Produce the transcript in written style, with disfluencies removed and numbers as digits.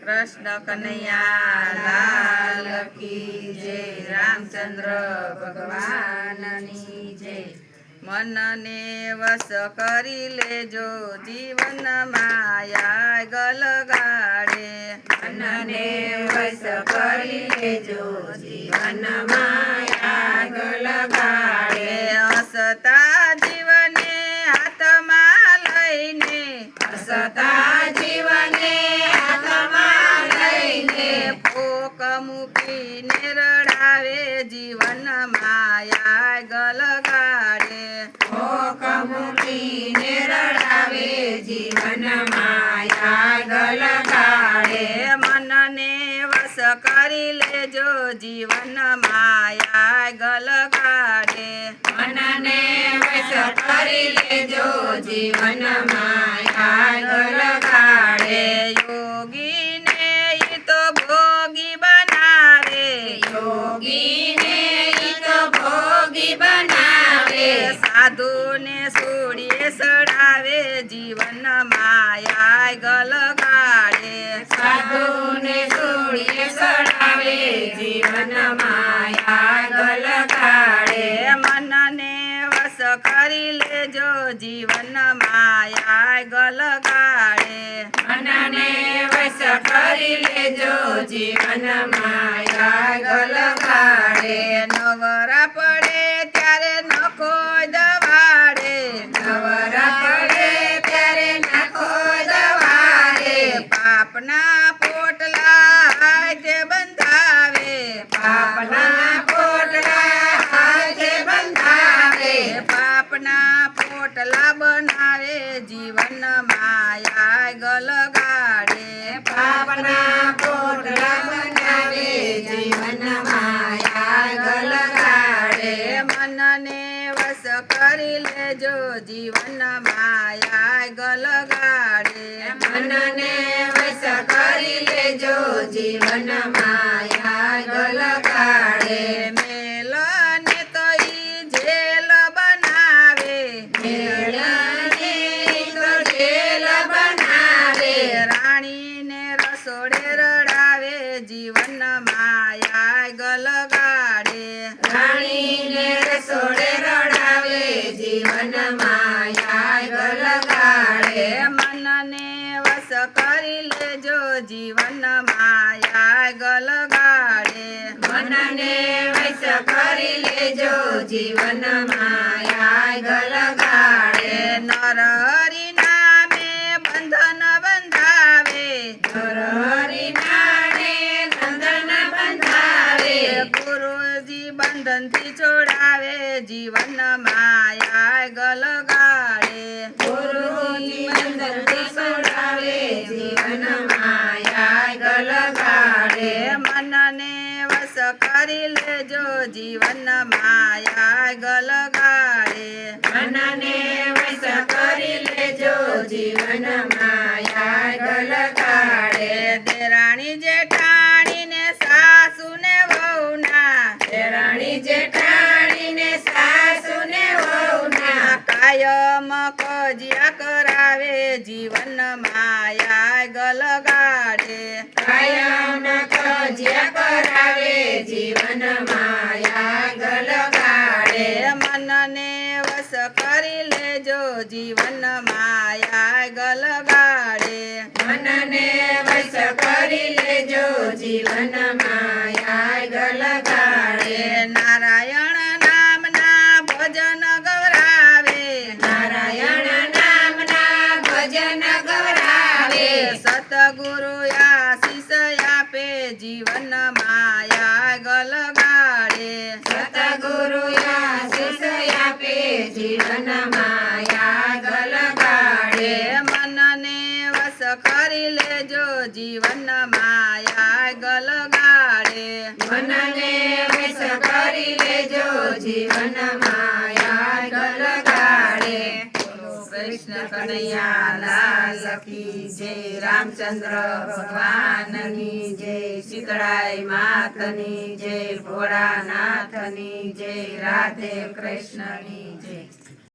कृष्ण कन्हैया लाल की जय। रामचंद्र भगवाननी जय। मन ने वश करी लेजो जीवन माया गलगाड़े। मन ने वश करी लेजो जीवन माया गलगाड़े। हसता जीवने हाथमा लईने। हसता जीवने हाथमा लईने। पोक मूकीने रड़ावे जीवन माया गलगाड़े। पोक मूकीने रड़ावे जीवन माया गलगाड़े। मन ने वश करी लेजो जीवन माया गलगाड़े। मन ने वश करी लेजो जीवन माया गलगाड़े। योगी ने ही तो भोगी बनावे। योगी ने ही तो भोगी बनावे। साधु ने सूड़िए सड़ावे जीवन माया गलगाड़े। साधु ने सूड़िए सड़ावे जीवन माया गलगाड़े। मन ने वश करी लेजो जीवन माया गलगाड़े। मन ने वश करी लेजो जीवन माया गलगाड़े। नवरा पड़े त्यारे न कोई दवाड़े। नवरा पड़े त्यारे न कोई दवाड़े। पापना पोटला हाथे बंधावे। पापना पोटला हाथे बंधावे। पापना पोटला बनावे जीवन माया गलगाड़े। पापना पोटला बनावे जीवन माया गलगाड़े। मन ने वश करी लेजो जीवन माया गलगाड़े। मन ने वश करी लेजो जीवन माया गलगाड़े। मेल ने तो ई झेल बनावे। मेल ने तो जेल बनावे। रानी ने रसोड़े रड़ावे जीवन माया गलगाड़े। रानी ने रसोड़े रड़ावे जीवन माया गलगाड़े। मन ने वश करी लेजो जीवन माया गलगाड़े। मन ने वश करी लेजो जीवन माया गलगाड़े। नर हरि नामे बंधन बंधावे। नर हरि नामे बंधन बंधावे। गुरुजी बंधन थी छोड़ावे जीवन माया गलगाड़े। गुरुजी बंधन थी छोड़ावे जीवन माया गलगाड़े। मन ने वश करी लेजो जीवन माया गलगाड़े। मन ने वश करी लेजो जीवन माया गलगाड़े। देराणी जेठाणी ने सासू ने वहुना। देराणी जेठाणी ने सासू ने वहुना। कायम कजिया करावे जीवन माया गलगाड़े। कायम कजिया करावे जीवन माया गलगाड़े। मन ने वश करी लेजो जीवन माया गलगाड़े। मन ने वश करी लेजो जीवन माया गलगाड़े। नारायण नामना भजन गौरावे। नारायण नामना भजन गौरावे। सतगुरु आशीष आपे जीवन माया गलगाड़े। सतगुरु आशीष आपे जीवन माया गलगाड़े। मन ने वश करी लेजो जीवन माया गलगाड़े। मन ने वश करी लेजो जीवन माया गलगाड़े। कृष्ण कन्हैया लाल की जय। रामचंद्र भगवान की जय। शीतळाई मातनी जय। भोळानाथनी जय। राधे कृष्णनी जय।